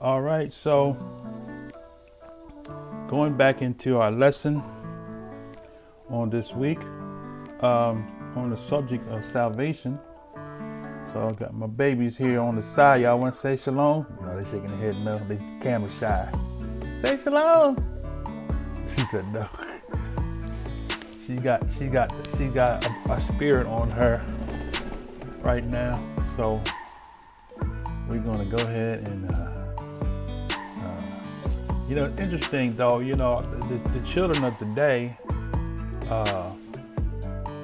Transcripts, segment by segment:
All right, so going back into our lesson on this week, on the subject of salvation. So I got my babies here on the side. Y'all want to say shalom? No, they shaking their head no. They camera shy. Say shalom. She said no. She got a spirit on her right now. So we're gonna go ahead and interesting though, the children of today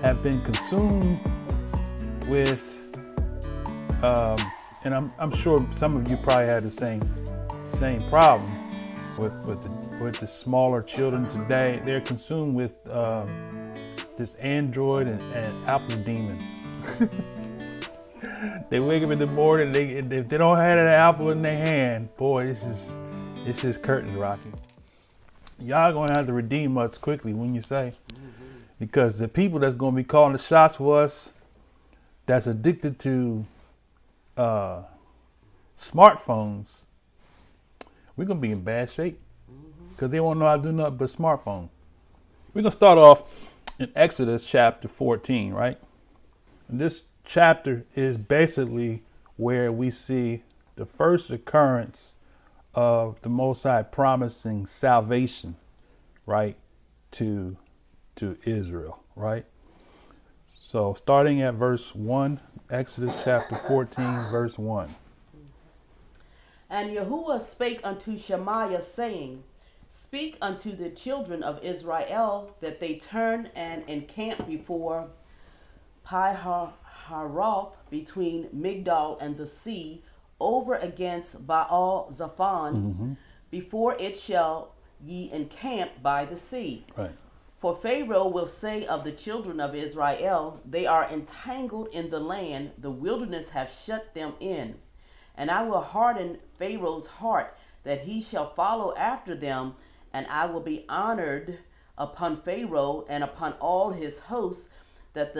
have been consumed with and I'm sure some of you probably had the same problem with the smaller children today. They're consumed with this Android and Apple demon. They wake up in the morning, if they don't have an apple in their hand, boy, it's just curtain rocking. Y'all gonna have to redeem us quickly when you say, because the people that's gonna be calling the shots for us, that's addicted to smartphones, we're gonna be in bad shape because they won't know how to do nothing but smartphone. We're gonna start off in Exodus chapter 14, right? And this chapter is basically where we see the first occurrence of the Most High promising salvation, right, to Israel, right? So starting at verse 1, Exodus chapter 14, verse 1. And Yahuwah spake unto Shemaiah, saying, Speak unto the children of Israel that they turn and encamp before Pi-haroth between Migdol and the sea, over against Baal Zephon, before it shall ye encamp by the sea. Right. For Pharaoh will say of the children of Israel, they are entangled in the land, the wilderness hath shut them in. And I will harden Pharaoh's heart, that he shall follow after them, and I will be honored upon Pharaoh and upon all his hosts, that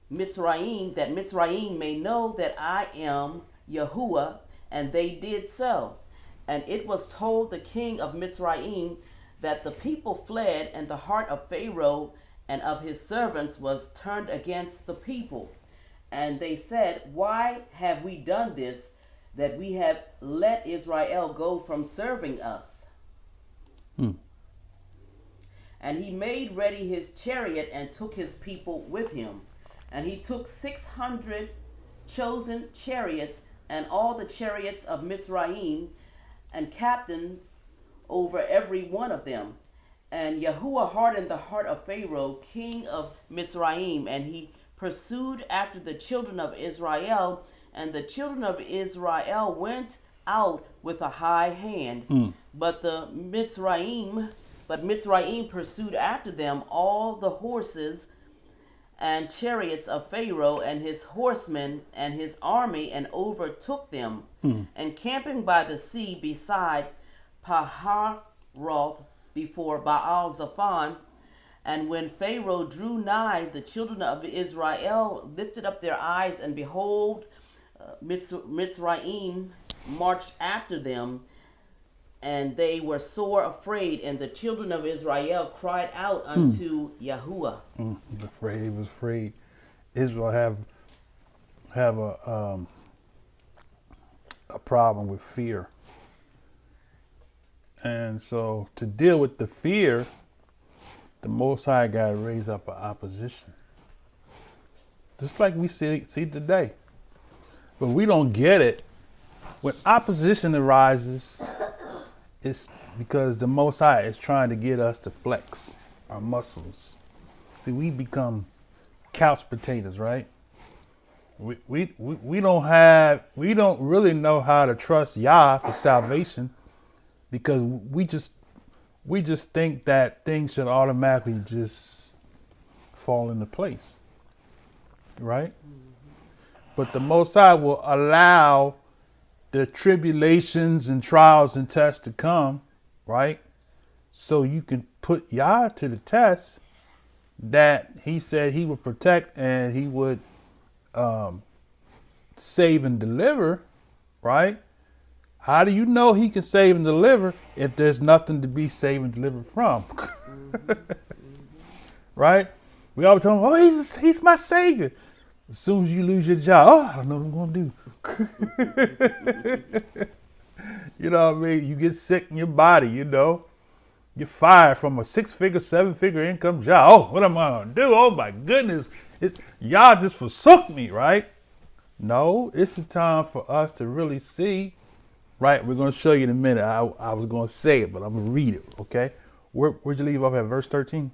Mitzrayim may know that I am Yahuwah. And they did so. And it was told the king of Mitzrayim that the people fled, and the heart of Pharaoh and of his servants was turned against the people. And they said, Why have we done this, that we have let Israel go from serving us? And he made ready his chariot and took his people with him. And he took 600 chosen chariots, and all the chariots of Mitzrayim, and captains over every one of them. And Yahuwah hardened the heart of Pharaoh, king of Mitzrayim, and he pursued after the children of Israel, and the children of Israel went out with a high hand. But Mitzrayim pursued after them all the horses and chariots of Pharaoh and his horsemen and his army, and overtook them, encamping by the sea beside Pi-haroth before Baal Zephon. And when Pharaoh drew nigh, the children of Israel lifted up their eyes, and behold, Mitzrayim marched after them, and they were sore afraid. And the children of Israel cried out unto Yahuwah. He was afraid. Israel have a problem with fear. And so to deal with the fear, the Most High got to raise up an opposition. Just like we see today. But we don't get it. When opposition arises, it's because the Most High is trying to get us to flex our muscles. See, we become couch potatoes, right? We don't really know how to trust Yah for salvation, because we just think that things should automatically just fall into place, right? But the Most High will allow the tribulations and trials and tests to come, right? So you can put Yah to the test that he said he would protect and he would save and deliver, right? How do you know he can save and deliver if there's nothing to be saved and delivered from? Right? We always tell him, oh, he's my savior. As soon as you lose your job, oh, I don't know what I'm going to do. You know what I mean? You get sick in your body, you know. You're fired from a 6-figure, 7-figure income job. Oh, what am I going to do? Oh, my goodness. Y'all just forsook me, right? No, it's the time for us to really see, right? We're going to show you in a minute. I was going to say it, but I'm going to read it, okay? Where'd you leave off at? Verse 13?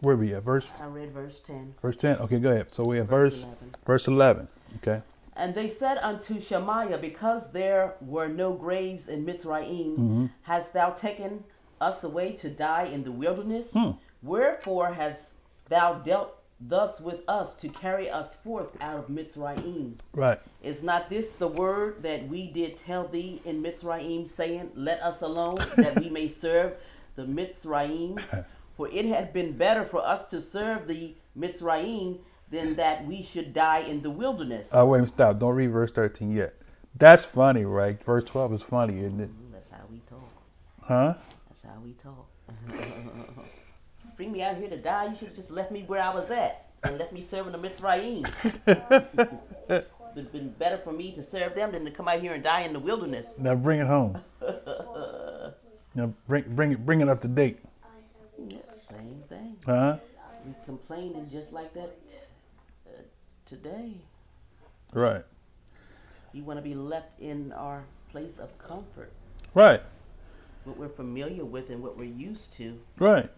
Where were we at? I read verse 10. Verse 10? Okay, go ahead. So we're at Verse verse 11. Okay. And they said unto Shemaiah, because there were no graves in Mitzrayim, hast thou taken us away to die in the wilderness? Wherefore hast thou dealt thus with us to carry us forth out of Mitzrayim? Right. Is not this the word that we did tell thee in Mitzrayim, saying, let us alone, that we may serve the Mitzrayim? For it had been better for us to serve the Mitzrayim than that we should die in the wilderness. Wait, stop. Don't read verse 13 yet. That's funny, right? Verse 12 is funny, isn't it? That's how we talk. Huh? That's how we talk. Bring me out here to die. You should have just left me where I was at and left me serving the Mitzrayim. It would have been better for me to serve them than to come out here and die in the wilderness. Now bring it home. Now bring it up to date. Yeah, same thing. Huh? We complaining just like that today. Right. We want to be left in our place of comfort. Right. What we're familiar with and what we're used to. Right.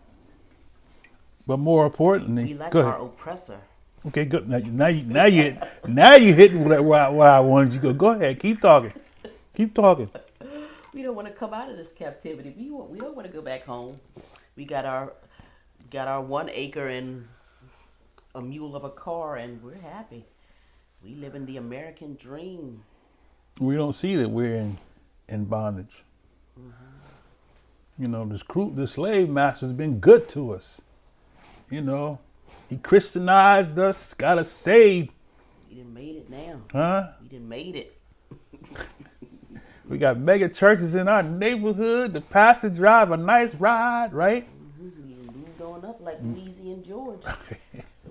But more importantly, We like go our ahead. oppressor. Okay, good. Now you hitting where I wanted you to go. Go ahead. Keep talking. Keep talking. We don't want to come out of this captivity. We don't want to go back home. We got our 1 acre and a mule of a car, and we're happy. We live in the American dream. We don't see that we're in bondage. You know, this slave master's been good to us. You know, he Christianized us, got us saved. We done made it now. Huh? We done made it. We got mega churches in our neighborhood. The pastor drive a nice ride, right? We done moved on up like Louisiana and George. So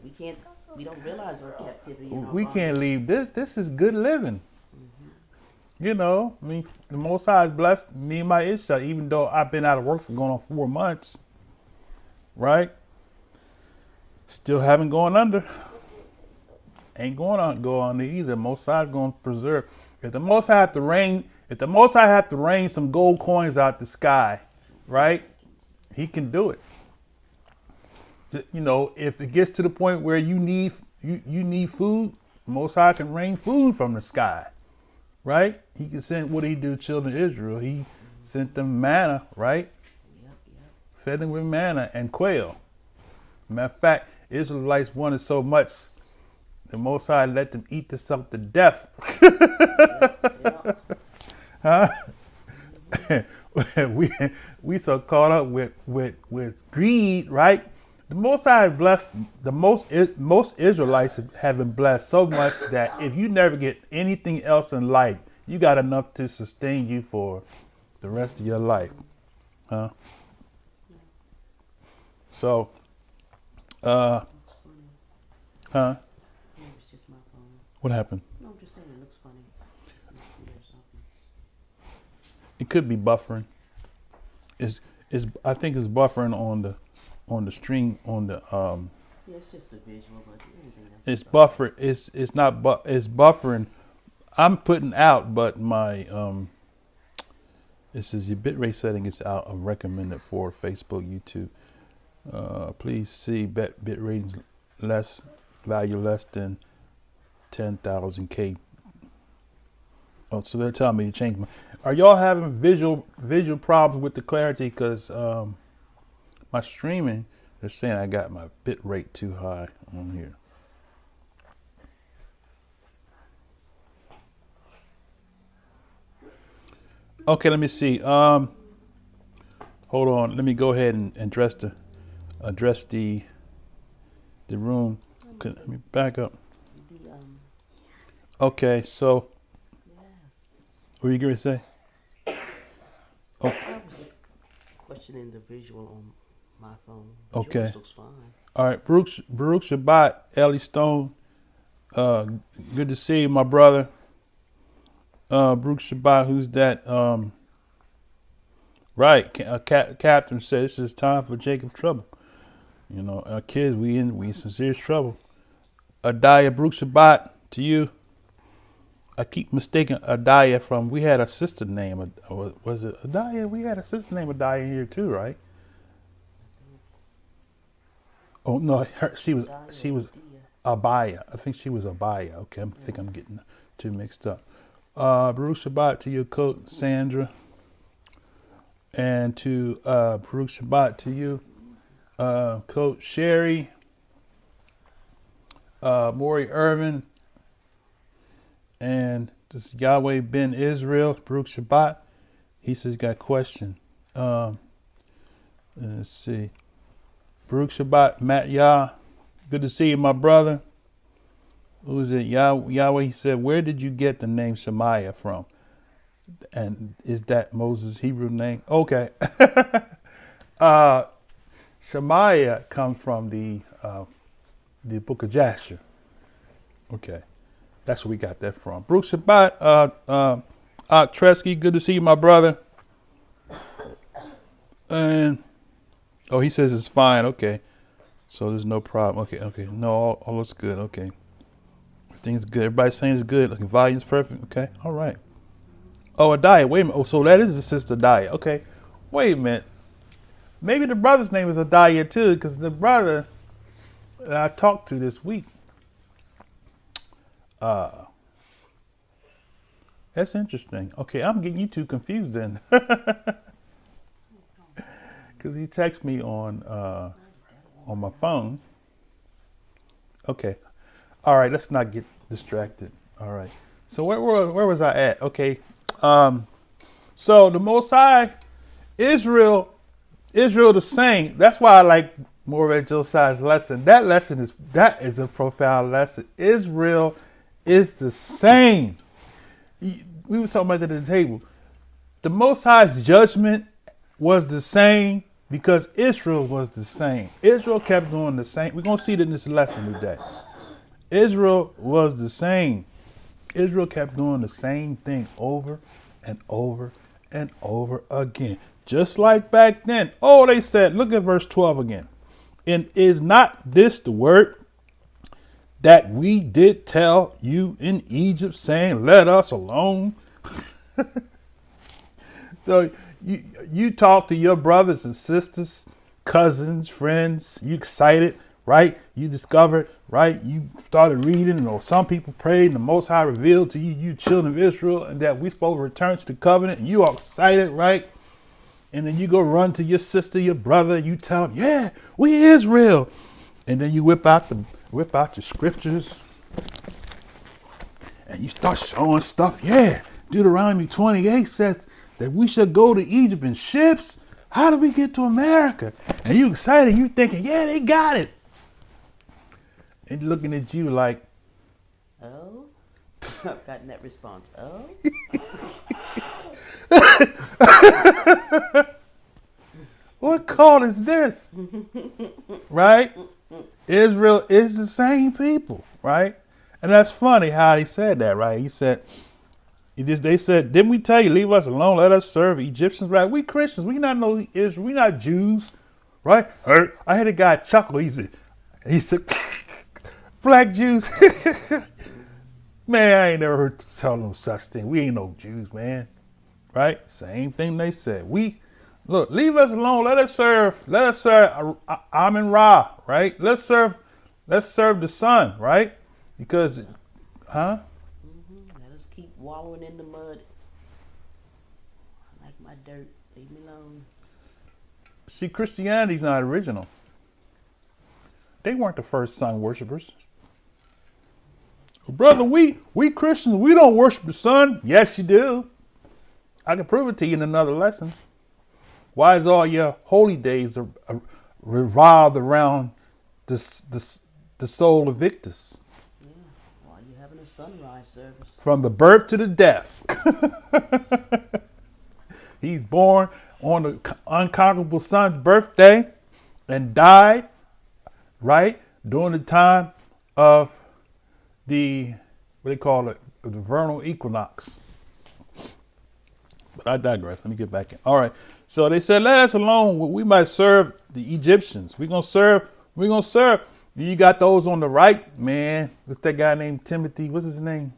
we don't realize our captivity. And our We bondage. can't leave this. This is good living. You know, I mean, the Most High has blessed me and my Israel, even though I've been out of work for going on 4 months, right? Still haven't gone under. Ain't going on go under either. Most High is going to preserve. If the Most High have to rain some gold coins out the sky, right? He can do it. You know, if it gets to the point where you need food, Most High can rain food from the sky, right? He can send, what did he do to children of Israel? He sent them manna, right? Yep. Fed them with manna and quail. Matter of fact, Israelites wanted so much, the Most High let them eat themselves to death. Huh? we so caught up with greed, right? The Most High blessed most Israelites have been blessed so much that if you never get anything else in life, you got enough to sustain you for the rest of your life, huh? So, huh? It's just my phone. What happened? No, I'm just saying it looks funny. It's not clear or something. It could be buffering. I think it's buffering on the stream on the Yeah, it's just a visual, but anything else. it's buffer it's not it's buffering. I'm putting out, but my it says your bitrate setting is out of recommended for Facebook, YouTube. Please see bit ratings value less than 10,000 K. Oh, so they're telling me to change my. Are y'all having visual problems with the clarity? Because my streaming, they're saying I got my bit rate too high on here. Okay, let me see. Hold on. Let me go ahead and address the room. Okay, let me back up. Okay, so Yes. what were you going to say? Oh, I was just questioning the visual on my phone. okay. Yours looks fine. All right. Baruch Shabbat, Ellie Stone. Good to see you, my brother. Baruch Shabbat, who's that? Right. Catherine said this is time for Jacob trouble. You know, our kids, we in some serious trouble. Adaya, Baruch Shabbat to you. I keep mistaking Adaya from, we had a sister name, was it Adaya? We had a sister named Adaya here too, right? Oh no, she was Abaya. I think she was Abaya. Okay, I think I'm getting too mixed up. Baruch Shabbat to your coach, Sandra. And to Baruch Shabbat to you, Coach Sherry, Maury Irvin, and this is Yahweh Ben Israel, Baruch Shabbat. He says got a question. Let's see. Baruch Shabbat, Matt Yah. Good to see you, my brother. Who is it? Yahweh, he said, where did you get the name Shemaiah from? And is that Moses' Hebrew name? Okay. Shemaiah comes from the book of Jasher. Okay. That's where we got that from. Baruch Shabbat, Tresky, good to see you, my brother. And, oh, he says it's fine. Okay. So there's no problem. Okay. No, all looks good. Okay. Everything's good. Everybody's saying it's good. Okay, volume's perfect. Okay. All right. Oh, Adaya. Wait a minute. Oh, so that is the sister Adaya. Okay. Wait a minute. Maybe the brother's name is Adaya too, because the brother that I talked to this week, that's interesting. Okay, I'm getting you two confused then. Because he texted me on my phone. Okay. All right, let's not get distracted. All right. So where was I at? Okay. So the Most High, Israel the saint. That's why I like more at Josiah's lesson. That is a profound lesson. Israel is the same. We were talking about that at the table. The Most High's judgment was the same because Israel was the same. Israel kept doing the same. We're going to see it in this lesson today. Israel was the same. Israel kept doing the same thing over and over and over again. Just like back then. Oh, they said, look at verse 12 again. And is not this the word that we did tell you in Egypt, saying, let us alone? So you talk to your brothers and sisters, cousins, friends, you excited, right? You discovered, right? You started reading, or some people prayed, and the Most High revealed to you, you children of Israel, and that we're supposed to return to the covenant, and you are excited, right? And then you go run to your sister, your brother, you tell them, yeah, we Israel. And then you whip out your scriptures, and you start showing stuff. Yeah, Deuteronomy 28 says that we should go to Egypt in ships. How do we get to America? And you excited, you thinking, yeah, they got it. And looking at you like, oh, I've gotten that response. Oh, what call is this? Right? Israel is the same people, right? And that's funny how he said that, right? He said, they said, didn't we tell you, leave us alone, let us serve Egyptians, right? We Christians, we not know Israel, we not Jews, right? I had a guy chuckle, he said, black Jews. Man, I ain't never heard tell no such thing. We ain't no Jews, man. Right? Same thing they said. Look, leave us alone. Let us serve Amun Ra, right? Let's serve the sun, right? Because, let us keep wallowing in the mud. I like my dirt. Leave me alone. See, Christianity's not original. They weren't the first sun worshipers. Brother, we Christians, we don't worship the sun. Yes, you do. I can prove it to you in another lesson. Why is all your holy days revolved around the soul of Victus? Yeah, while you're having a sunrise service. From the birth to the death. He's born on the unconquerable son's birthday and died, right, during the time of the, what they call it, the vernal equinox. But I digress. Let me get back in. All right. So they said, let us alone. We might serve the Egyptians. We're going to serve. You got those on the right, man. What's that guy named Timothy? What's his name?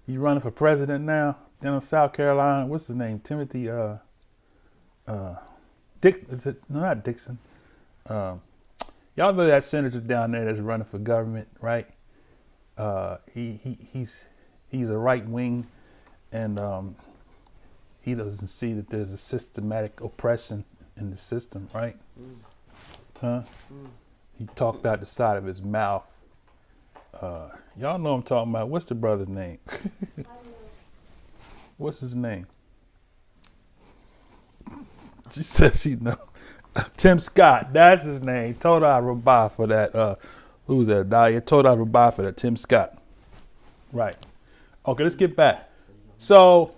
He's running for president now down in South Carolina. What's his name? Timothy, Dick, is it, no, not Dixon. Y'all know that senator down there that's running for government, right? He's a right wing, and he doesn't see that there's a systematic oppression in the system, right? Huh? He talked out the side of his mouth. Y'all know what I'm talking about. What's the brother's name? What's his name? She says she know. Tim Scott, that's his name. Told I Rabah for that. Who was that? Dahlia told I Rabah for that. Tim Scott. Right. Okay, let's get back. So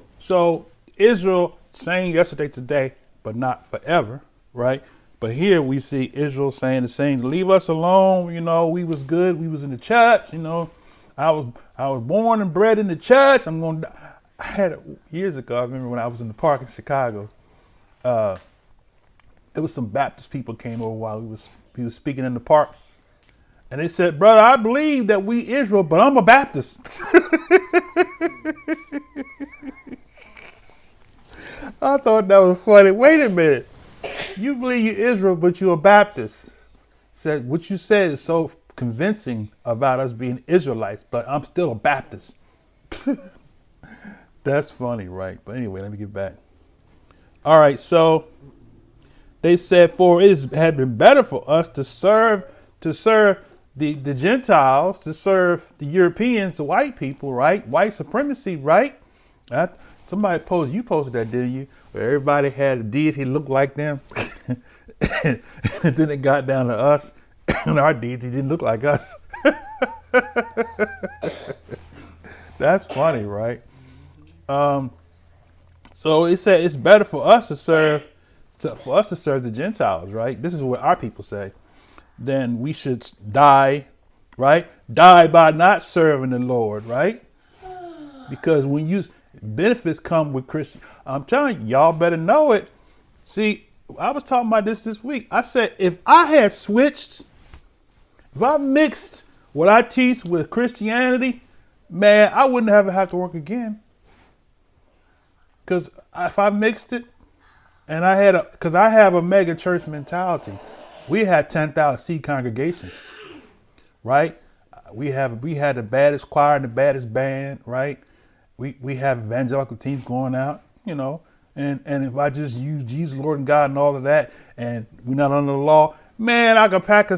Israel saying yesterday, today, but not forever, right? But here we see Israel saying the same. Leave us alone. You know, we was good. We was in the church. You know, I was born and bred in the church. I'm going to. I had it years ago. I remember when I was in the park in Chicago. It was some Baptist people came over while he was speaking in the park, and they said, "Brother, I believe that we Israel, but I'm a Baptist." I thought that was funny. Wait a minute, you believe you're Israel, but you're a Baptist. Said what you said is so convincing about us being Israelites, but I'm still a Baptist. That's funny, right? But anyway, let me get back. All right, so they said, for it had been better for us to serve the Gentiles, to serve the Europeans, the white people, right? White supremacy, right? Somebody posted that, didn't you? Where everybody had a deity look like them. And then it got down to us, and our deity didn't look like us. That's funny, right? So it said it's better for us to serve the Gentiles, right? This is what our people say. Then we should die, right? Die by not serving the Lord, right? Because when benefits come with Christian, I'm telling you, y'all better know it. See, I was talking about this week. I said, if I mixed what I teach with Christianity, man, I wouldn't have to work again. Because if I mixed it, and because I have a mega church mentality, we had 10,000 seat congregation, right? We had the baddest choir and the baddest band, right? We have evangelical teams going out, you know, and if I just use Jesus, Lord and God and all of that, and we're not under the law, man, I could pack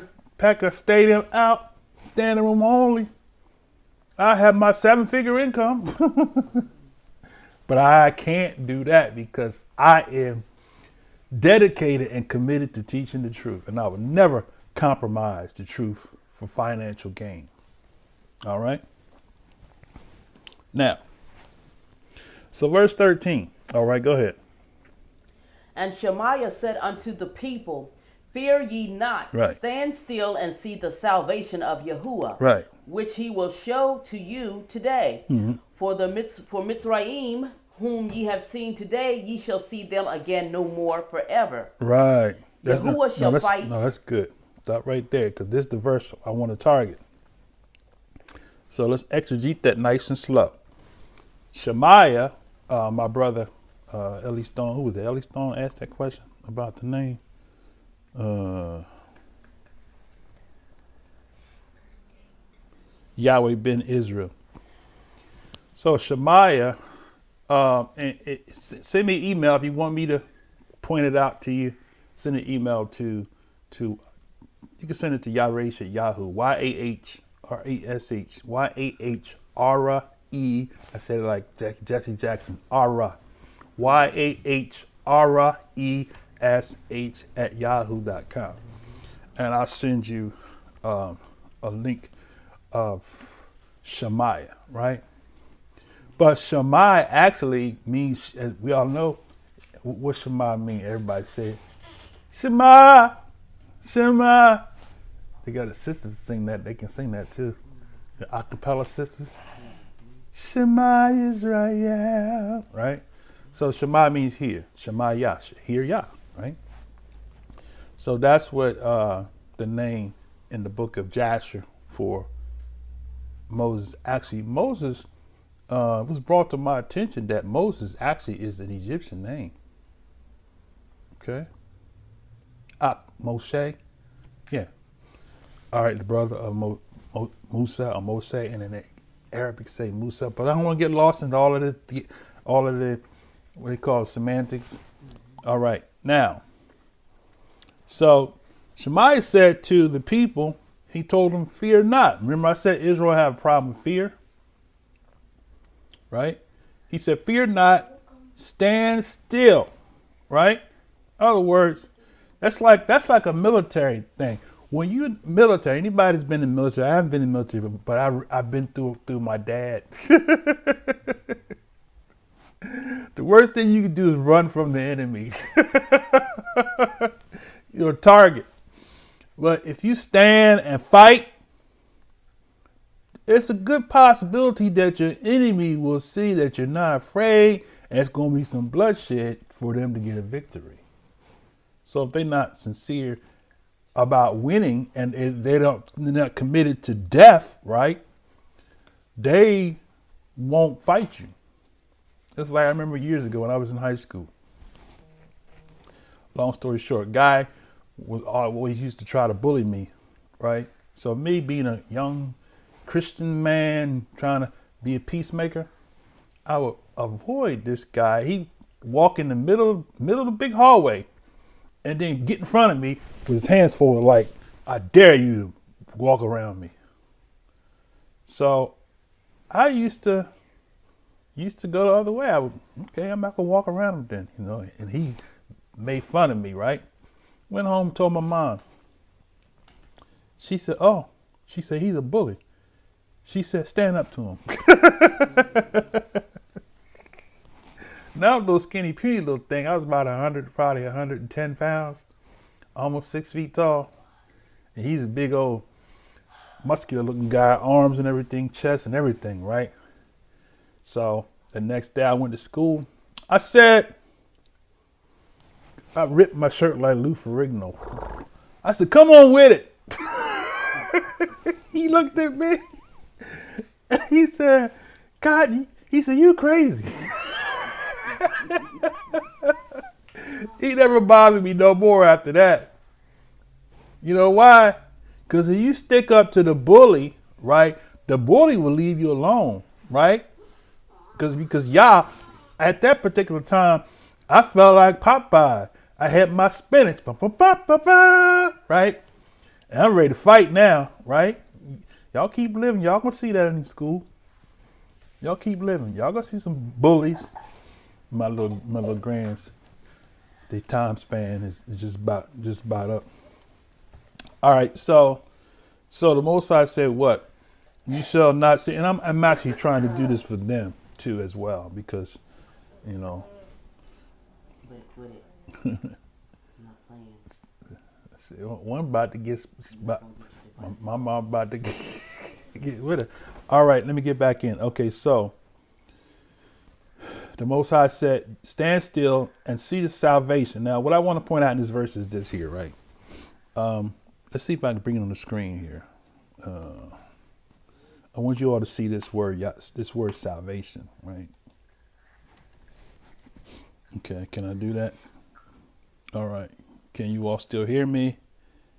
a stadium out, standing room only. I have my 7-figure income. But I can't do that because I am dedicated and committed to teaching the truth. And I will never compromise the truth for financial gain. All right. Now, so verse 13. All right, go ahead. And Shemaiah said unto the people, fear ye not, Right. Stand still and see the salvation of Yahuwah, Right. which he will show to you today. Mm-hmm. For Mitzrayim, whom ye have seen today, ye shall see them again no more forever. Right. Yahuwah shall fight. No, that's good. Stop right there, because this is the verse I want to target. So let's exegete that nice and slow. Shemaiah, my brother Ellie Stone, who was it? Ellie Stone asked that question about the name. Yahweh ben Israel. So Shemaiah, send me an email if you want me to point it out to you. Send an email to you can send it to yahresh at Yahoo. YAHRESH. YAHRE. I said it like Jesse Jackson. Ara. YAHRESH at yahoo.com. And I'll send you a link of Shemaiah, right? But Shammai actually means, as we all know, what Shema mean? Everybody say it. Shema, Shema. They got a sister to sing that. They can sing that too. The acapella sisters. Shema Israel. Right? So Shema means hear. Shema Yah. Hear Yah. Right? So that's what the name in the book of Jasher for Moses. Actually, Moses was brought to my attention that Moses actually is an Egyptian name. Okay? Moshe. Yeah. All right, the brother of Musa or Mose, and in the Arabic say Musa. But I don't want to get lost in all of the what they call semantics. All right, now. So Shemaiah said to the people, he told them, fear not. Remember I said Israel had a problem with fear? Right? He said, fear not, stand still. Right? In other words, that's like a military thing. When you military, anybody's been in the military, I haven't been in the military, but I've been through my dad. The worst thing you can do is run from the enemy. You're a target. But if you stand and fight, it's a good possibility that your enemy will see that you're not afraid, and it's going to be some bloodshed for them to get a victory. So if they're not sincere about winning and they're not committed to death, right? They won't fight you. It's like I remember years ago when I was in high school. Long story short, guy was always used to try to bully me, right? So me being a young Christian man trying to be a peacemaker, I would avoid this guy. He walk in the middle of the big hallway and then get in front of me with his hands forward like, I dare you to walk around me. So I used to go the other way. I'm not gonna walk around him then, and he made fun of me, right? Went home, told my mom. She said, he's a bully. She said, stand up to him. Now, little skinny, puny little thing. I was about 110 pounds, almost 6 feet tall. And he's a big old muscular looking guy, arms and everything, chest and everything, right? So the next day I went to school. I ripped my shirt like Lou Ferrigno. I said, come on with it. He looked at me and he said, God, he said, you crazy. He never bothered me no more after that. You know why? Because if you stick up to the bully, right, the bully will leave you alone, right? Because y'all, at that particular time, I felt like Popeye. I had my spinach, right? And I'm ready to fight now, right? Y'all keep living. Y'all gonna see that in school. Y'all keep living. Y'all gonna see some bullies. My little grands. The time span is just about up. All right, so the Most High said what? You shall not see, and I'm actually trying to do this for them too as well, because, With it. I'm not playing. One about to get, my mom about to get with it. All right, let me get back in. Okay, so the Most High said, stand still and see the salvation. Now, what I want to point out in this verse is this here, right? Let's see if I can bring it on the screen here. I want you all to see this word salvation, right? Okay, can I do that? All right. Can you all still hear me?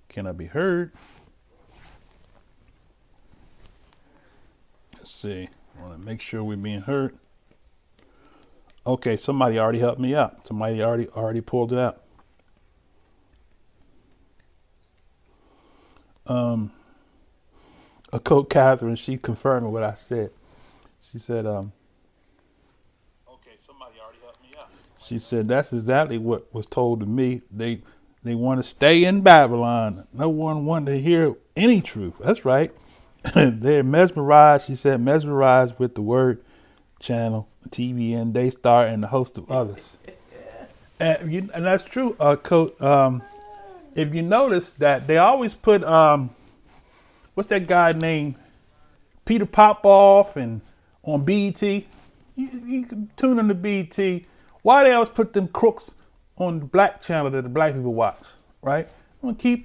Can I be heard? Let's see. I want to make sure we're being heard. Okay, somebody already helped me out. Somebody already pulled it out. A coach Catherine, she confirmed what I said. She said, okay, somebody already helped me out. She said that's exactly what was told to me. They want to stay in Babylon. No one wanted to hear any truth. That's right. They're mesmerized. She said mesmerized with the Word Channel, TVN, Daystar, and a host of others. And that's true, Coach. If you notice that they always put what's that guy named Peter Popoff and on BET. You can tune in to BET. Why they always put them crooks on the black channel that the black people watch, right? Want to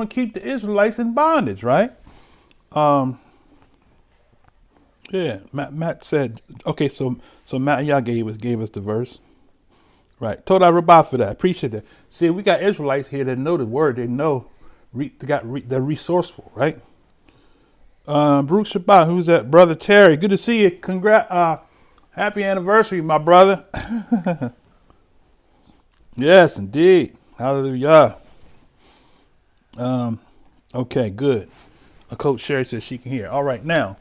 keep the Israelites in bondage, right? Yeah. Matt said, okay. So Matt, y'all gave us the verse, right? Told Rabbi for that. Appreciate that. See, we got Israelites here that know the word. They know. They're resourceful, right? Baruch Shabbat, who's that? Brother Terry, good to see you. Happy anniversary, my brother. Yes, indeed. Hallelujah. Okay, good. Coach Sherry says she can hear. All right, now,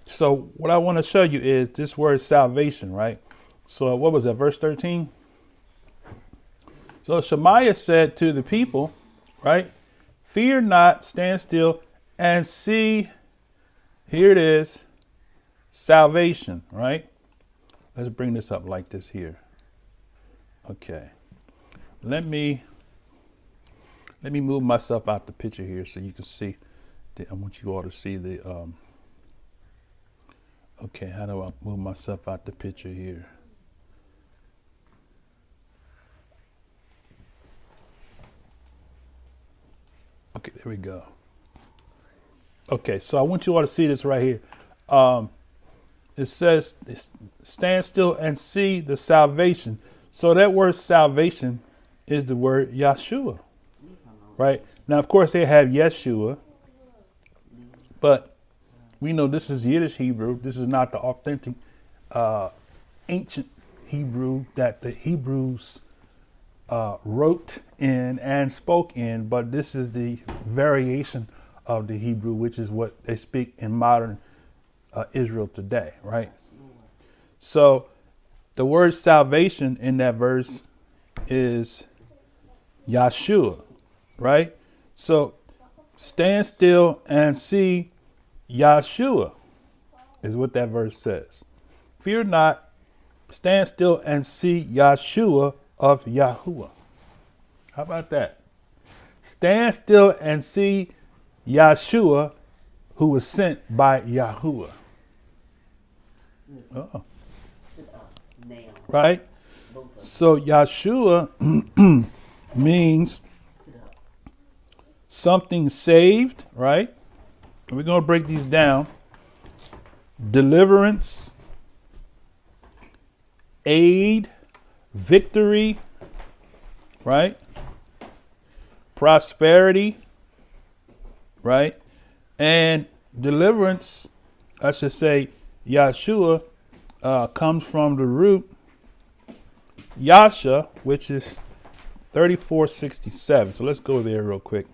so what I want to show you is this word salvation, right? So what was that, verse 13? So Shemaiah said to the people, right? Fear not, stand still, and see, here it is, salvation, right? Let's bring this up like this here. Okay. Let me move myself out the picture here so you can see. I want you all to see the, okay, how do I move myself out the picture here? Okay, there we go. Okay, so I want you all to see this right here. It says, stand still and see the salvation. So that word salvation is the word Yahshua, right? Now, of course, they have Yeshua, but we know this is Yiddish Hebrew. This is not the authentic, ancient Hebrew that the Hebrews wrote in and spoke in, but this is the variation of the Hebrew, which is what they speak in modern Israel today, right? So the word salvation in that verse is Yahshua, right? So stand still and see Yahshua is what that verse says. Fear not, stand still and see Yahshua of Yahuwah. How about that? Stand still and see Yahshua who was sent by Yahuwah. Oh. Sit up now. Right? So Yahshua means something saved, right? And we're going to break these down. Deliverance, aid, victory, right? Prosperity, right? And deliverance, I should say, Yahshua comes from the root Yasha, which is 3467. So let's go there real quick.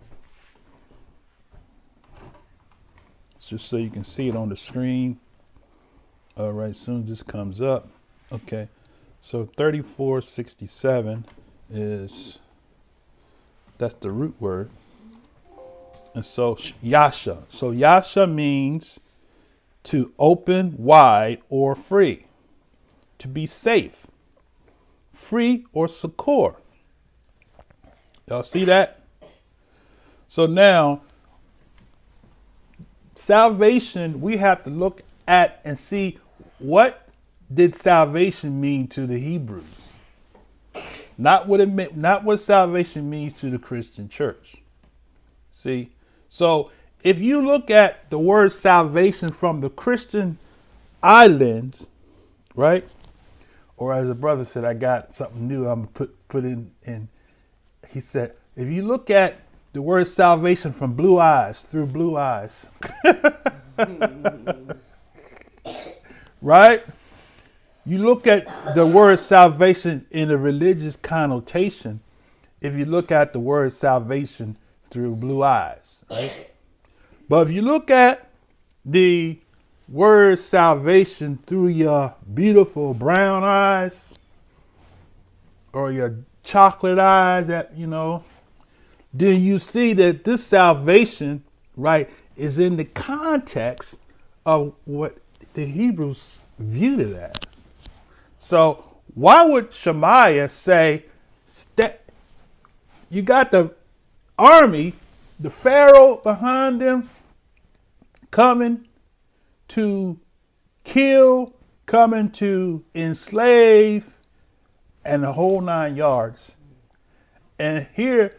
Just so you can see it on the screen. All right, as soon as this comes up. Okay, so 3467 that's the root word. And so Yasha. So Yasha means to open wide or free, to be safe, free or secure. Y'all see that? So now, salvation, we have to look at and see what did salvation mean to the Hebrews. Not what it meant, not what salvation means to the Christian church. See? So if you look at the word salvation from the Christian eye lens, right? Or as a brother said, I got something new I'm put in. He said, if you look at the word salvation from blue eyes, through blue eyes, right? You look at the word salvation in a religious connotation, if you look at the word salvation through blue eyes, right? But if you look at the word salvation through your beautiful brown eyes or your chocolate eyes, that, you know, then you see that this salvation, right, is in the context of what the Hebrews viewed it as. So why would Shemaiah say, You got the army, the Pharaoh behind them, coming to kill, coming to enslave, and the whole 9 yards. And here,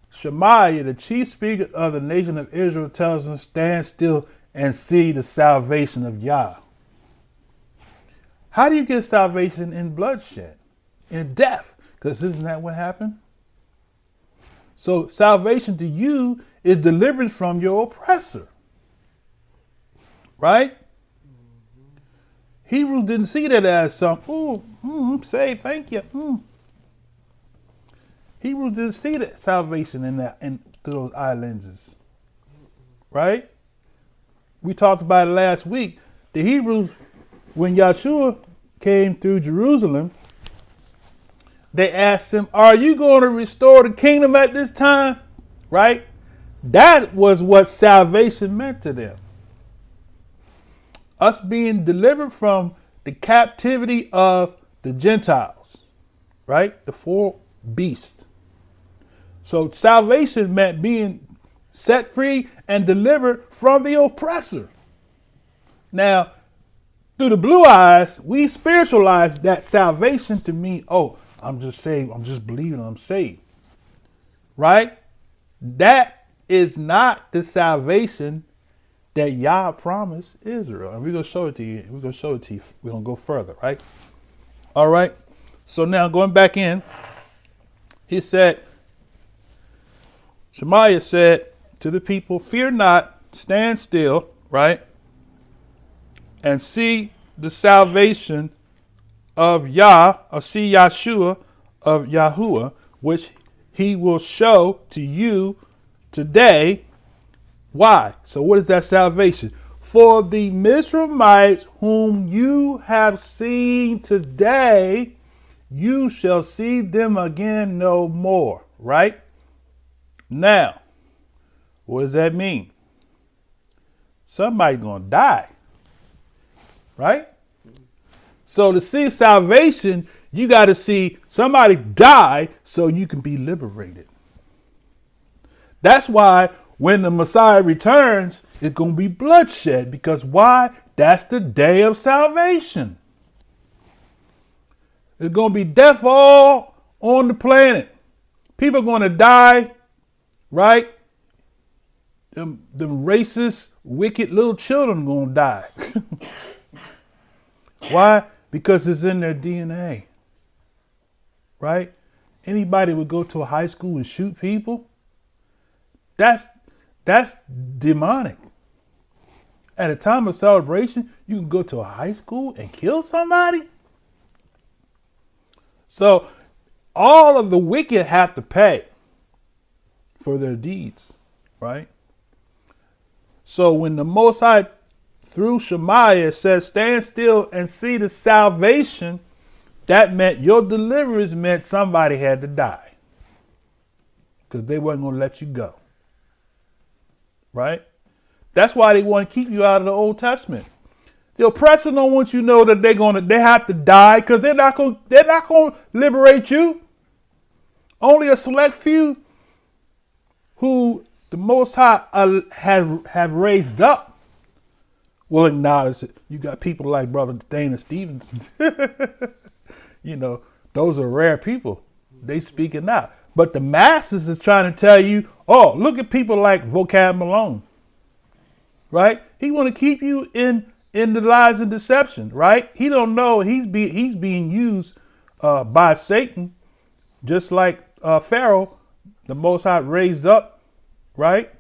Shemaiah, the chief speaker of the nation of Israel, tells them, stand still and see the salvation of Yah. How do you get salvation in bloodshed, in death? Because isn't that what happened? So salvation to you is deliverance from your oppressor. Right? Hebrews didn't see that as some, say thank you. Hebrews didn't see that salvation in through those eye lenses. Right? We talked about it last week. The Hebrews, when Yahshua came through Jerusalem, they asked him, are you going to restore the kingdom at this time? Right? That was what salvation meant to them. Us being delivered from the captivity of the Gentiles, right? The 4 beasts. So salvation meant being set free and delivered from the oppressor. Now, through the blue eyes, we spiritualize that salvation to mean, oh, I'm just saved. I'm just believing I'm saved. Right? That is not the salvation that Yah promised Israel. And we're going to show it to you. We're going to show it to you. We're going to go further, right? All right. So now going back in, he said, Shemaiah said to the people, fear not, stand still, right? And see the salvation of Yah, or see Yahshua of Yahuwah, which he will show to you today. Why? So what is that salvation? For the Mizraimites whom you have seen today, you shall see them again no more. Right? Now, what does that mean? Somebody's going to die. Right? So to see salvation, you got to see somebody die so you can be liberated. That's why when the Messiah returns, it's going to be bloodshed. Because why? That's the day of salvation. It's going to be death all on the planet. People are going to die, right? Them racist, wicked little children are going to die. Why? Because it's in their DNA. Right? Anybody would go to a high school and shoot people. That's demonic. At a time of celebration, you can go to a high school and kill somebody. So all of the wicked have to pay for their deeds, right? So when the Most High, through Shemaiah, says, stand still and see the salvation, that meant your deliverance meant somebody had to die. Because they weren't going to let you go. Right? That's why they want to keep you out of the Old Testament. The oppressor don't want you to know that they have to die, because they're not going to liberate you. Only a select few who the Most High have raised up will acknowledge it. You got people like Brother Dana Stevens. You know, those are rare people. They speaking out. But the masses is trying to tell you, oh, look at people like Vocab Malone. Right? He want to keep you in the lies and deception, right? He don't know he's being used by Satan, just like Pharaoh, the Most High raised up, right?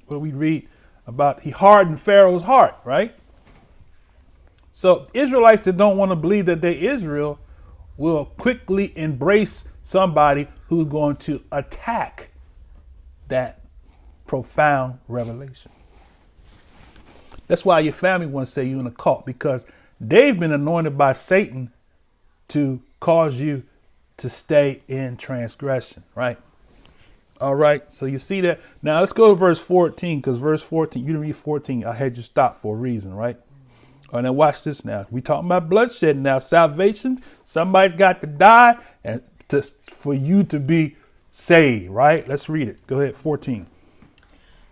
What we read about, he hardened Pharaoh's heart, right? So Israelites that don't want to believe that they're Israel will quickly embrace somebody who's going to attack that profound revelation. That's why your family wants to say you're in a cult, because they've been anointed by Satan to cause you to stay in transgression, right? All right, so you see that. Now let's go to verse 14, because verse 14, you didn't read 14. I had you stop for a reason, right? Oh, now watch this now. We talking about bloodshed now. Salvation, somebody's got to die and for you to be saved, right? Let's read it. Go ahead, 14.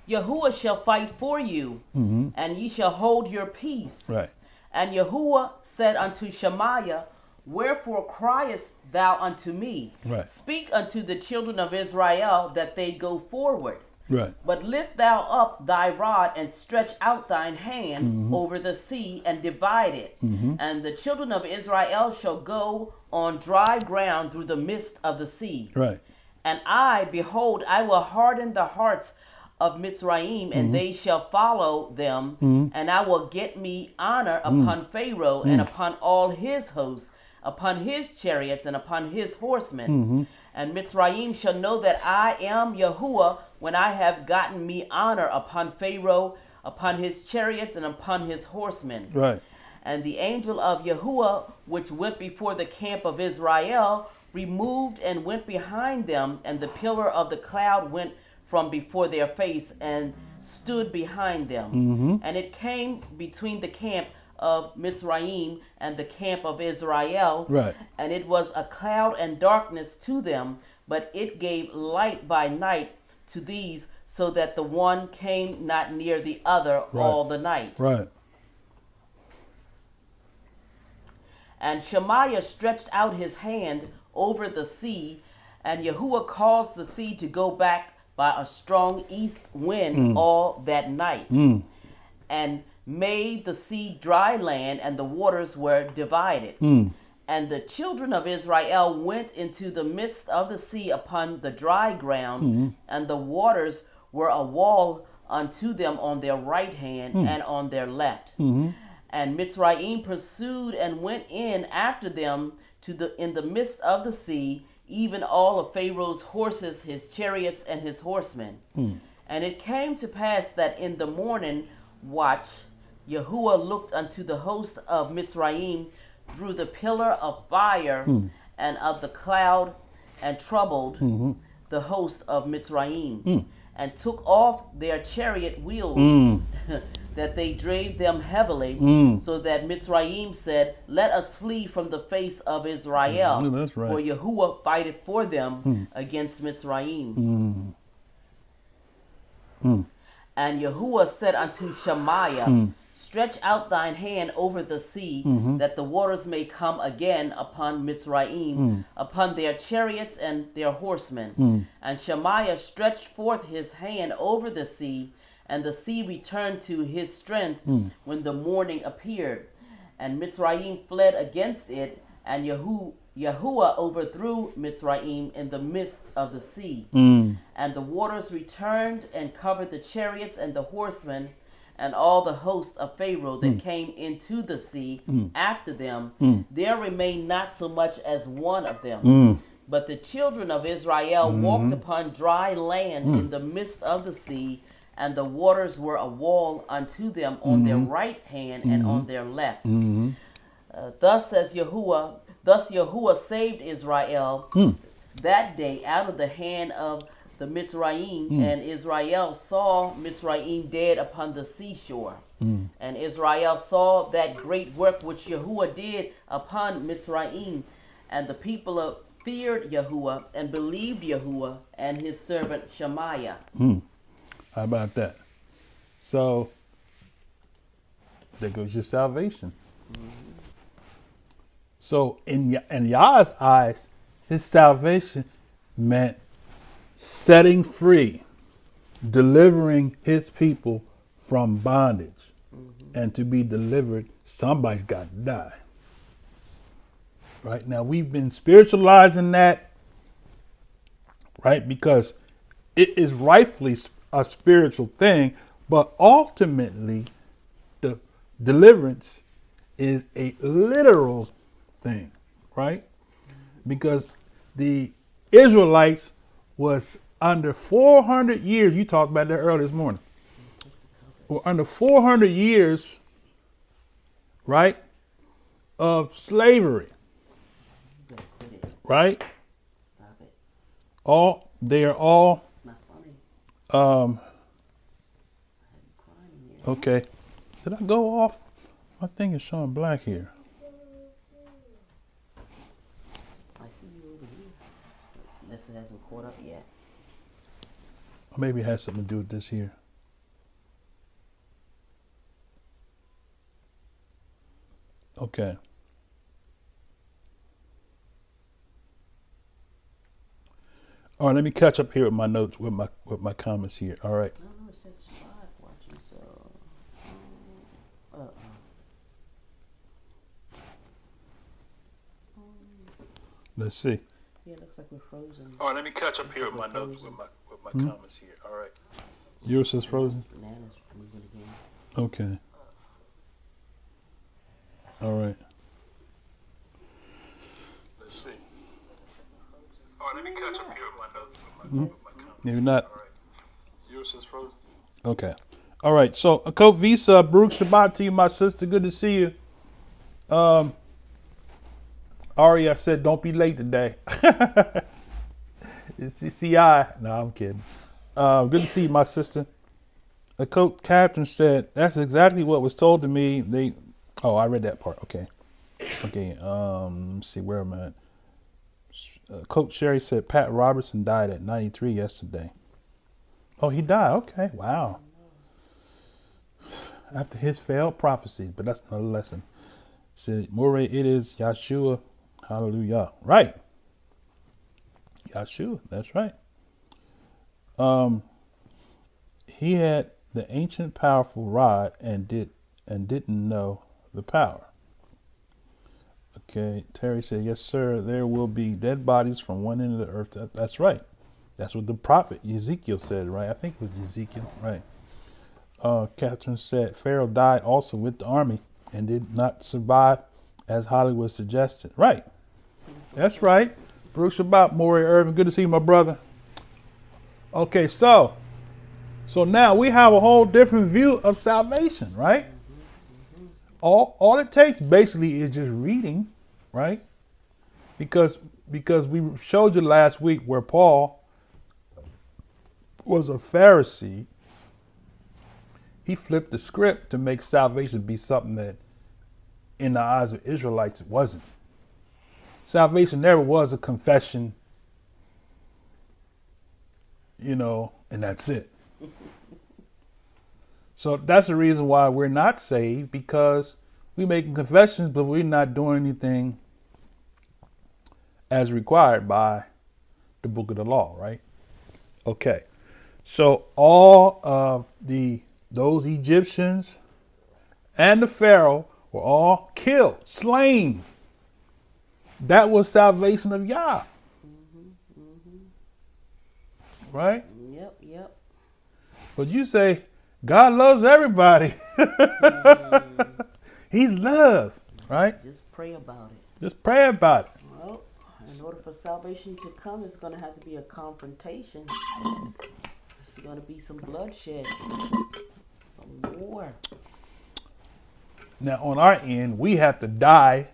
Yahuwah shall fight for you, and ye shall hold your peace. Right. And Yahuwah said unto Shemaiah, wherefore criest thou unto me? Right. Speak unto the children of Israel that they go forward. Right. But lift thou up thy rod and stretch out thine hand over the sea and divide it. And the children of Israel shall go on dry ground through the midst of the sea. Right. And I, behold, I will harden the hearts of Mitzrayim, and they shall follow them. And I will get me honor upon Pharaoh and upon all his hosts, upon his chariots and upon his horsemen. And Mitzrayim shall know that I am Yahuwah when I have gotten me honor upon Pharaoh, upon his chariots, and upon his horsemen. Right. And the angel of Yahuwah, which went before the camp of Israel, removed and went behind them, and the pillar of the cloud went from before their face and stood behind them. And it came between the camp of Mitzrayim and the camp of Israel. Right. And it was a cloud and darkness to them, but it gave light by night to these, so that the one came not near the other all the night. Right. And Shemaiah stretched out his hand over the sea, and Yahuwah caused the sea to go back by a strong east wind all that night, and made the sea dry land, and the waters were divided. And the children of Israel went into the midst of the sea upon the dry ground, and the waters were a wall unto them on their right hand and on their left. And Mitzrayim pursued and went in after them in the midst of the sea, even all of Pharaoh's horses, his chariots, and his horsemen. And it came to pass that in the morning watch, Yahuwah looked unto the host of Mitzrayim through the pillar of fire and of the cloud, and troubled the host of Mitzrayim, and took off their chariot wheels, that they drave them heavily, so that Mitzrayim said, let us flee from the face of Israel, that's right. for Yahuwah fighteth for them against Mitzrayim. And Yahuwah said unto Shemaiah, stretch out thine hand over the sea, that the waters may come again upon Mitzrayim, upon their chariots and their horsemen. And Shemaiah stretched forth his hand over the sea, and the sea returned to his strength when the morning appeared. And Mitzrayim fled against it, and Yahuwah overthrew Mitzrayim in the midst of the sea. And the waters returned and covered the chariots and the horsemen, and all the host of Pharaoh that came into the sea after them. There remained not so much as one of them. But the children of Israel walked upon dry land in the midst of the sea, and the waters were a wall unto them on their right hand and on their left. Thus Yahuwah saved Israel that day out of the hand of the Mitzrayim, and Israel saw Mitzrayim dead upon the seashore. And Israel saw that great work which Yahuwah did upon Mitzrayim, and the people feared Yahuwah and believed Yahuwah and his servant Shemaiah. How about that? So there goes your salvation. So in Yah's eyes, his salvation meant setting free, delivering his people from bondage. And to be delivered, somebody's got to die. Right now, we've been spiritualizing that, right? Because it is rightfully a spiritual thing, but ultimately the deliverance is a literal thing, right? Because the Israelites was under 400 years, you talked about that earlier this morning, or under 400 years, right, of slavery, right? They are all, okay. Did I go off? My thing is showing black here. I see you over here. Unless it hasn't caught up yet. Or maybe it has something to do with this here. Okay. All right, let me catch up here with my notes, with my comments here. All right. I don't know, it says live watching, so. Let's see. Yeah, it looks like we're frozen. All right, let me catch up here with my notes, with my comments here. All right. Yours says frozen? Nana's moving again. Okay. All right. Let's see. All right, let me catch up here with my notes, with my comments. Maybe not. All right. Yours says frozen? Okay. All right. So, Coach Visa, Baruch Shabbat to you, my sister. Good to see you. Ari, I said, don't be late today. It's CCI. No, I'm kidding. Good to see you, my sister. The coach captain said, that's exactly what was told to me. I read that part. Okay. Let's see, where am I at? Coach Sherry said Pat Robertson died at 93 yesterday. Oh, he died. Okay. Wow. After his failed prophecies, but that's another lesson. Said, More, it is Yahshua. Hallelujah. Right. Yahshua. That's right. He had the ancient powerful rod and didn't know the power. Okay. Terry said, yes, sir. There will be dead bodies from one end of the earth. That's right. That's what the prophet Ezekiel said, right? I think it was Ezekiel, right? Catherine said Pharaoh died also with the army and did not survive, as Hollywood suggested. Right. That's right. Baruch Shabbat, Maury Irvin. Good to see you, my brother. Okay, so now we have a whole different view of salvation, right? All it takes basically is just reading, right? Because we showed you last week where Paul was a Pharisee. He flipped the script to make salvation be something that in the eyes of Israelites it wasn't. Salvation never was a confession, and that's it. So that's the reason why we're not saved, because we're making confessions, but we're not doing anything as required by the book of the law, right? Okay. So all of those Egyptians and the Pharaoh were all killed, slain. That was salvation of Yah. Right? Yep. But you say, God loves everybody. He's love, right? Just pray about it. Just pray about it. Well, in order for salvation to come, it's going to have to be a confrontation. It's going to be some bloodshed. Some war. Now, on our end, we have to die,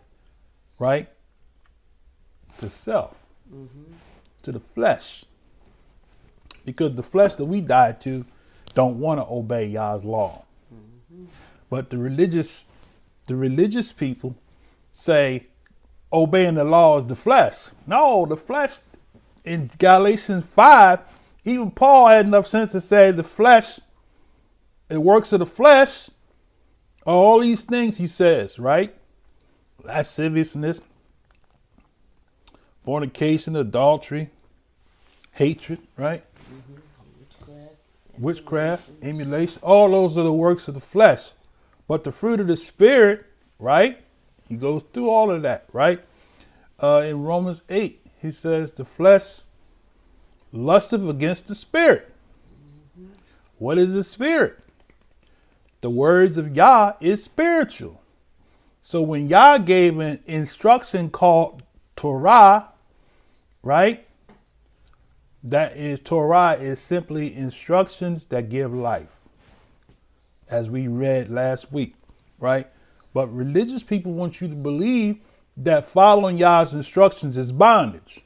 right? To self, to the flesh. Because the flesh that we died to don't want to obey Yah's law. But the religious people say obeying the law is the flesh. No, the flesh, in Galatians 5, even Paul had enough sense to say the flesh, the works of the flesh, all these things he says, right? Lasciviousness, fornication, adultery, hatred, right? Witchcraft, emulation, all those are the works of the flesh. But the fruit of the Spirit, right? He goes through all of that, right? In Romans 8, he says the flesh lusteth against the Spirit. What is the Spirit? The words of Yah is spiritual. So when Yah gave an instruction called Torah, right? That is, Torah is simply instructions that give life, as we read last week, right? But religious people want you to believe that following Yah's instructions is bondage.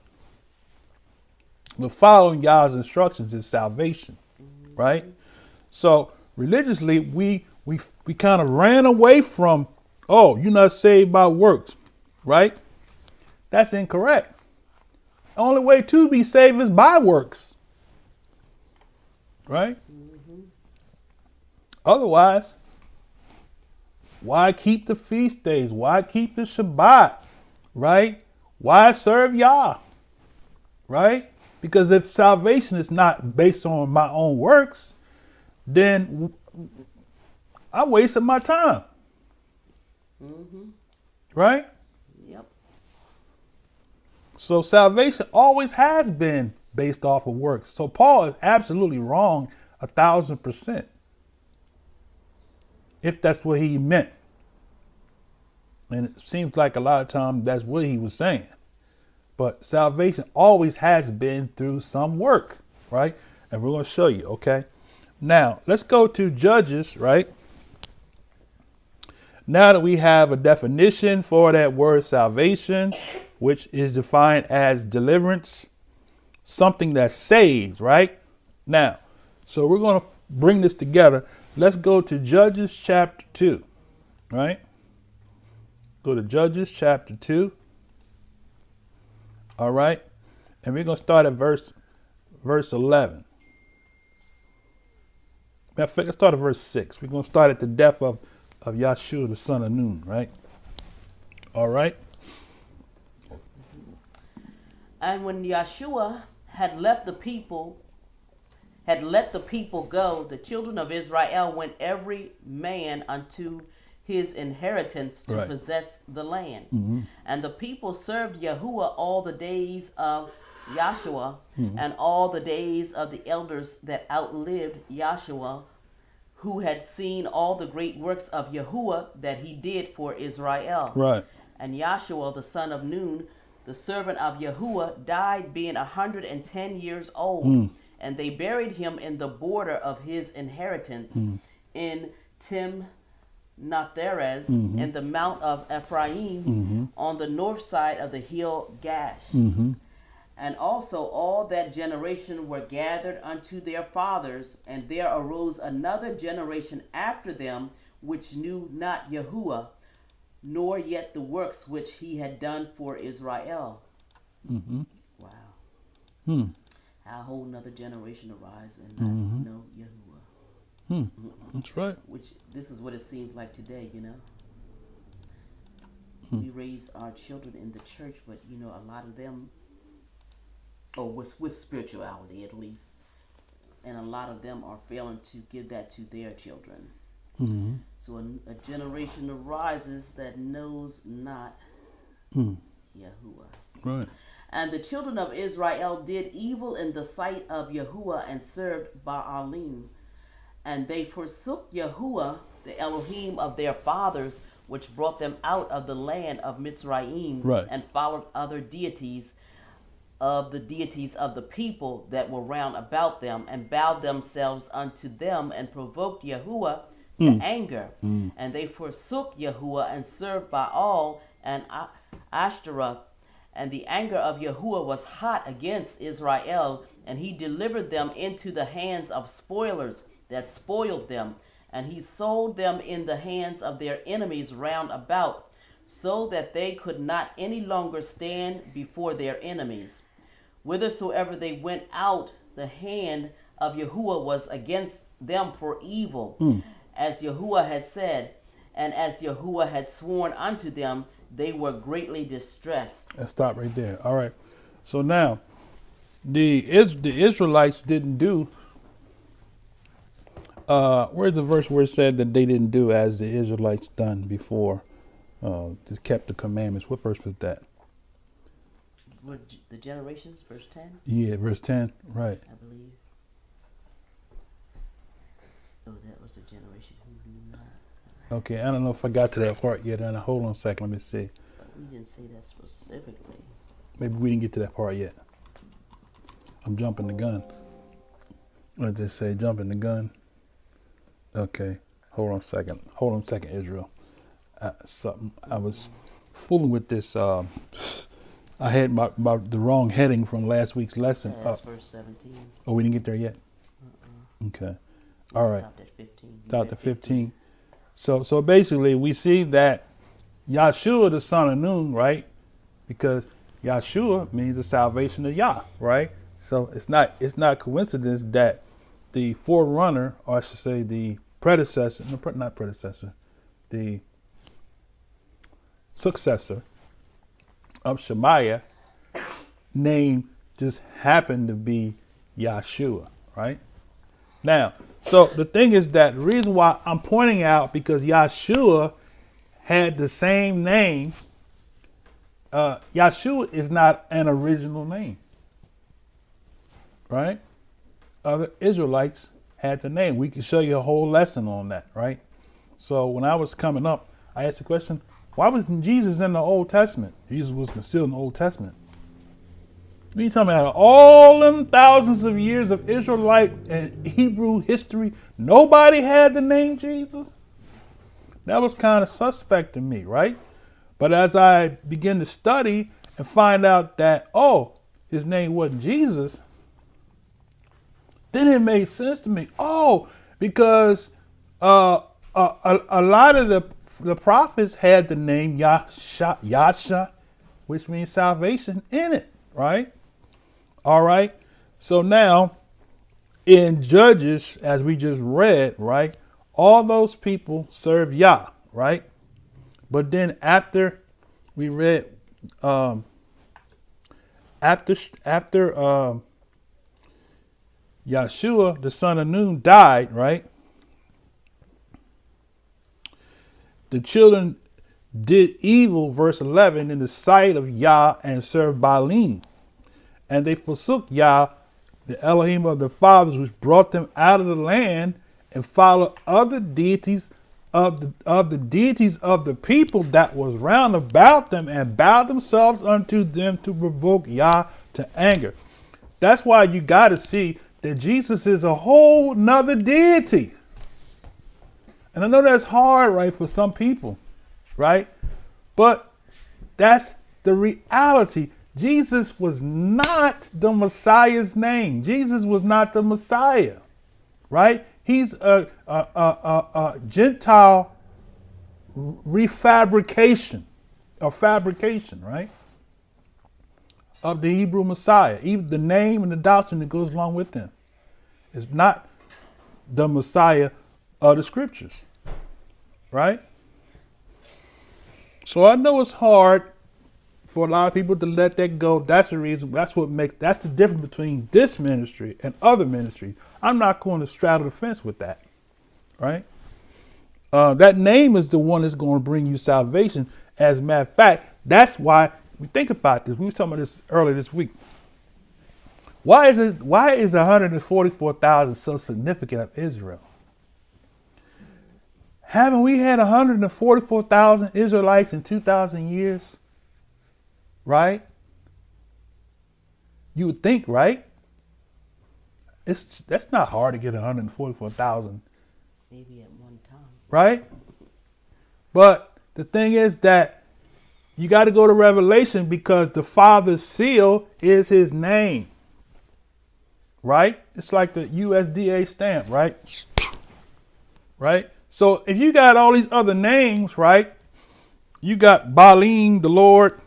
But following Yah's instructions is salvation, right? So religiously, we kind of ran away from oh, you're not saved by works, right? That's incorrect. The only way to be saved is by works, right? Otherwise, why keep the feast days? Why keep the Shabbat, right? Why serve Yah, right? Because if salvation is not based on my own works, then I'm wasting my time, right? Yep. So salvation always has been based off of works. So Paul is absolutely wrong 1,000%. If that's what he meant. And it seems like a lot of times that's what he was saying. But salvation always has been through some work, right? And we're going to show you, okay? Now, let's go to Judges, right? Now that we have a definition for that word salvation, which is defined as deliverance, something that's saved, right? Now, so we're going to bring this together. Let's go to Judges chapter 2, right? Go to Judges chapter 2. All right. And we're going to start at verse 11. Let's start at verse 6. We're going to start at the death of Yahshua, the son of Nun, right? All right. And when Yahshua had let the people go, the children of Israel went every man unto his inheritance to possess the land. And the people served Yahuwah all the days of Yahshua and all the days of the elders that outlived Yahshua, who had seen all the great works of Yahuwah that he did for Israel. Right. And Yahshua, the son of Nun, the servant of Yahuwah, died being 110 years old. And they buried him in the border of his inheritance in Timnath-Heres in the mount of Ephraim on the north side of the hill Gash. And also all that generation were gathered unto their fathers, and there arose another generation after them which knew not Yahuwah, nor yet the works which he had done for Israel. Wow. How a whole another generation arise and not know Yahuwah. That's right. Which this is what it seems like today, you know. We raise our children in the church, but you know, a lot of them, or with spirituality at least, and a lot of them are failing to give that to their children. So a generation arises that knows not Yahuwah. Right. And the children of Israel did evil in the sight of Yahuwah and served Baalim. And they forsook Yahuwah, the Elohim of their fathers, which brought them out of the land of Mitzrayim, and followed other deities of the deities of the people that were round about them, and bowed themselves unto them, and provoked Yahuwah to anger. And they forsook Yahuwah and served Baal and Ashtaroth. And the anger of Yahuwah was hot against Israel, and he delivered them into the hands of spoilers that spoiled them. And he sold them in the hands of their enemies round about, so that they could not any longer stand before their enemies. Whithersoever they went out, the hand of Yahuwah was against them for evil, as Yahuwah had said, and as Yahuwah had sworn unto them, they were greatly distressed. Let's stop right there. All right. So now, the Israelites didn't do. Where's the verse where it said that they didn't do as the Israelites done before? They kept the commandments. What verse was that? The generations, verse 10? Yeah, verse 10. Right. I believe. Oh, that was the generation who knew not. Okay, I don't know if I got to that part yet. Hold on a second. Let me see. But we didn't say that specifically. Maybe we didn't get to that part yet. I'm jumping the gun. Let's just say jumping the gun. Okay. Hold on a second. Israel. I was fooling with this. I had the wrong heading from last week's lesson. That's verse 17. Oh, we didn't get there yet? Okay. All right. Stopped at 15. Stopped at 15. So basically we see that Yahshua, the son of Nun, right? Because Yahshua means the salvation of Yah, right? So it's not coincidence that the forerunner, or I should say the predecessor, not predecessor, the successor of Shemaiah name just happened to be Yahshua, right? Now, so the thing is that the reason why I'm pointing out, because Yahshua had the same name. Yahshua is not an original name, right? Other Israelites had the name. We can show you a whole lesson on that, right? So when I was coming up, I asked the question, why was Jesus in the Old Testament? Jesus was concealed in the Old Testament. We talking about all them thousands of years of Israelite and Hebrew history, nobody had the name Jesus? That was kind of suspect to me, right? But as I began to study and find out that, oh, his name wasn't Jesus, then it made sense to me. Oh, because a lot of the prophets had the name Yasha, which means salvation, in it, right? All right. So now in Judges, as we just read, right, all those people serve Yah, right? But then after we read, after Yahshua, the son of Nun, died, right? The children did evil, verse 11, in the sight of Yah and served Baalim. And they forsook Yah, the Elohim of their fathers, which brought them out of the land, and followed other deities of the deities of the people that was round about them, and bowed themselves unto them to provoke Yah to anger. That's why you got to see that Jesus is a whole nother deity. And I know that's hard, right, for some people, right? But that's the reality. Jesus was not the Messiah's name. Jesus was not the Messiah, right? He's a Gentile refabrication or fabrication, right, of the Hebrew Messiah. Even the name and the doctrine that goes along with him is not the Messiah of the scriptures, right? So I know it's hard for a lot of people to let that go. That's the reason. That's the difference between this ministry and other ministries. I'm not going to straddle the fence with that, right? That name is the one that's going to bring you salvation. As a matter of fact, that's why we think about this. We were talking about this earlier this week. Why is 144,000 so significant of Israel? Haven't we had 144,000 Israelites in 2,000 years? Right? You would think, right? That's not hard to get 144,000. Maybe at one time. Right? But the thing is that you got to go to Revelation, because the Father's seal is his name. Right? It's like the USDA stamp, right? Right? So if you got all these other names, right? You got Baalim, the Lord,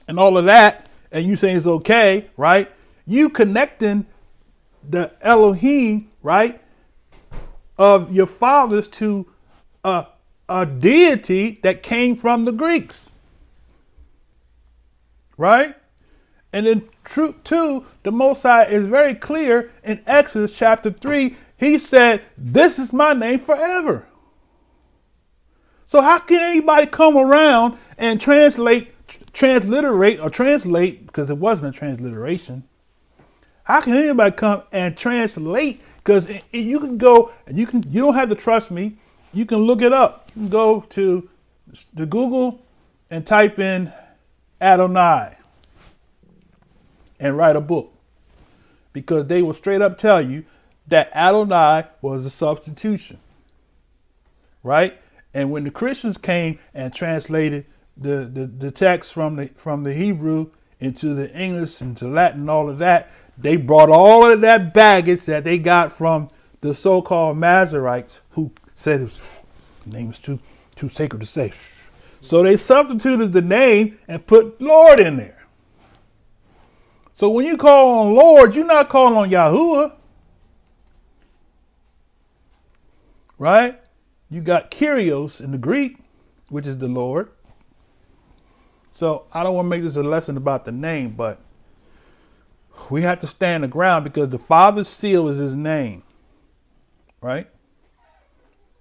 and all of that, and you say it's okay, right? You connecting the Elohim, right, of your fathers to a deity that came from the Greeks, right? And then too, the Most High is very clear in Exodus chapter 3. He said, "This is my name forever." So how can anybody come around and transliterate, because it wasn't a transliteration. How can anybody come and translate? Because you can go and you don't have to trust me. You can look it up. You can go to the Google and type in Adonai and write a book, because they will straight up tell you that Adonai was a substitution, right? And when the Christians came and translated the text from the Hebrew into the English, into Latin, and all of that, they brought all of that baggage that they got from the so-called Masoretes, who said the name is too sacred to say. So they substituted the name and put Lord in there. So when you call on Lord, you're not calling on Yahuwah. Right? You got Kyrios in the Greek, which is the Lord. So I don't want to make this a lesson about the name, but we have to stand the ground because the Father's seal is his name. Right?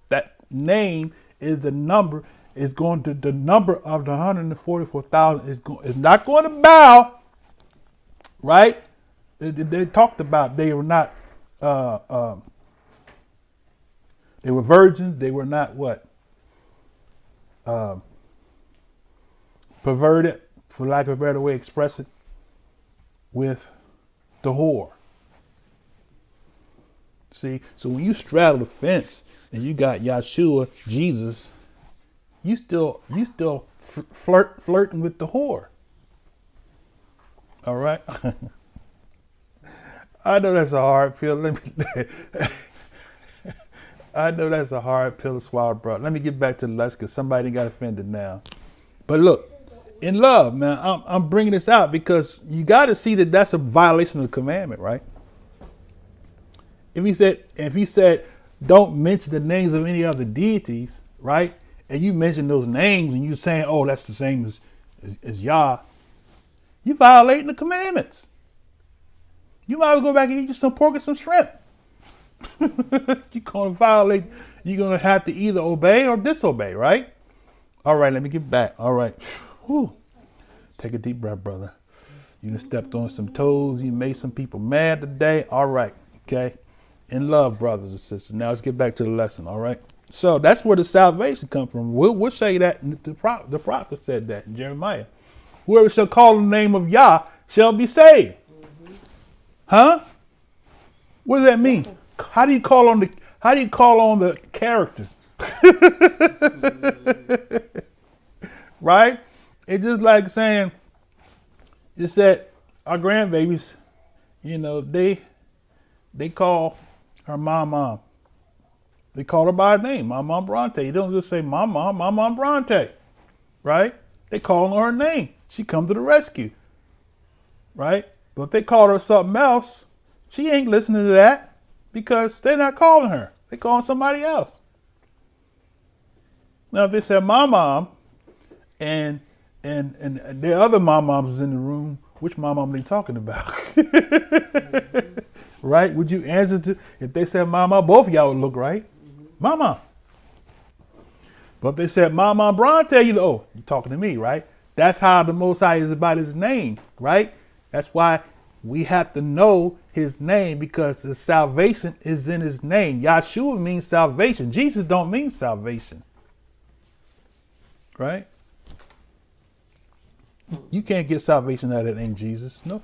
That name is the number, is going to, the number of the 144,000 is not going to bow. Right? They talked about they were not, they were virgins. They were not what? Perverted, for lack of a better way to express it, with the whore. See, so when you straddle the fence and you got Yahshua, Jesus, you still flirting with the whore. All right. I know that's a hard pill. I know that's a hard pill to swallow, bro. Let me get back to the lesson because somebody got offended now. But look, in love, man, I'm bringing this out because you got to see that that's a violation of the commandment, right? If he said, don't mention the names of any other deities, right? And you mention those names and you saying, oh, that's the same as Yah, you violating the commandments. You might as well go back and eat you some pork and some shrimp. You're going to violate. You're going to have to either obey or disobey, right? All right, let me get back. All right. Whew. Take a deep breath, brother. You done stepped on some toes. You made some people mad today. All right. Okay. In love, brothers and sisters. Now let's get back to the lesson. All right. So that's where the salvation comes from. We'll say that the prophet said that in Jeremiah. Whoever shall call the name of Yah shall be saved. Mm-hmm. Huh? What does that mean? How do you call on the character? Right? It's just like saying, it said our grandbabies, you know, they call her mom. They call her by name, Mom Bronte. You don't just say Mom Bronte, right? They call her name. She comes to the rescue, right? But if they call her something else, she ain't listening to that because they're not calling her. They're calling somebody else. Now, if they said my mom and the other moms is in the room, which mom are they talking about? Mm-hmm. Right? Would you answer to, if they said mama, both of y'all would look right. Mm-hmm. Mama. But if they said Mama Bronte, you know, oh, you're talking to me, right? That's how the Most High is about his name, right? That's why we have to know his name because the salvation is in his name. Yahshua means salvation. Jesus don't mean salvation. Right? You can't get salvation out of that name Jesus. No.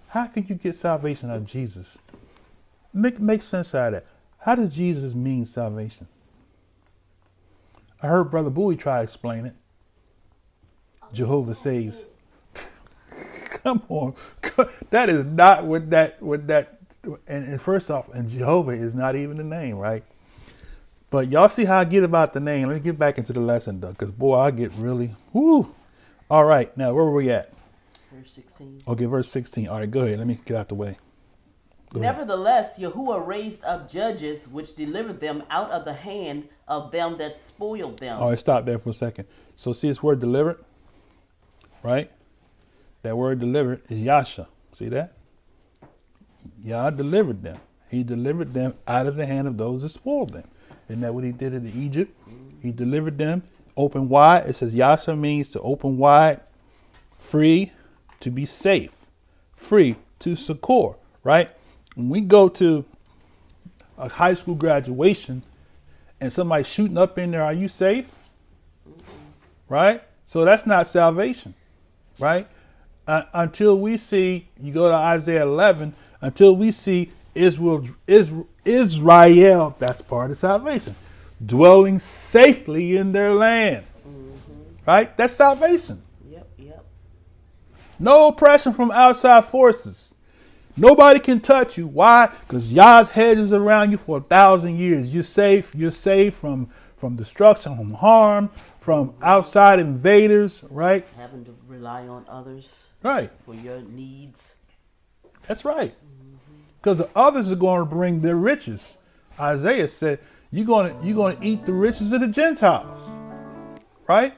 How can you get salvation out of Jesus? Make sense out of that. How does Jesus mean salvation? I heard Brother Bowie try to explain it. Jehovah saves. Come on. That is not what that and first off, and Jehovah is not even the name, right? But y'all see how I get about the name. Let me get back into the lesson though, because boy, I get really whoo. All right, now where were we at? Verse 16. Okay, verse 16. All right, go ahead. Let me get out the way. Nevertheless, Yahuwah raised up judges which delivered them out of the hand of them that spoiled them. All right, stop there for a second. So see this word delivered, right? That word delivered is Yasha. See that? Yah delivered them. He delivered them out of the hand of those that spoiled them. Isn't that what he did in Egypt? He delivered them open wide. It says Yasha means to open wide, free, to be safe, free, to succor, right? When we go to a high school graduation and somebody shooting up in there, are you safe? Right? So that's not salvation, right? Until we see, you go to Isaiah 11, until we see Israel, that's part of salvation, dwelling safely in their land, right? That's salvation. Yep. No oppression from outside forces. Nobody can touch you. Why? Because Yah's hedge is around you for 1,000 years. You're safe. You're safe from destruction, from harm, from outside invaders, right? Having to rely on others Right. for your needs. That's right. Because the others are going to bring their riches. Isaiah said, you're going to eat the riches of the Gentiles. Right?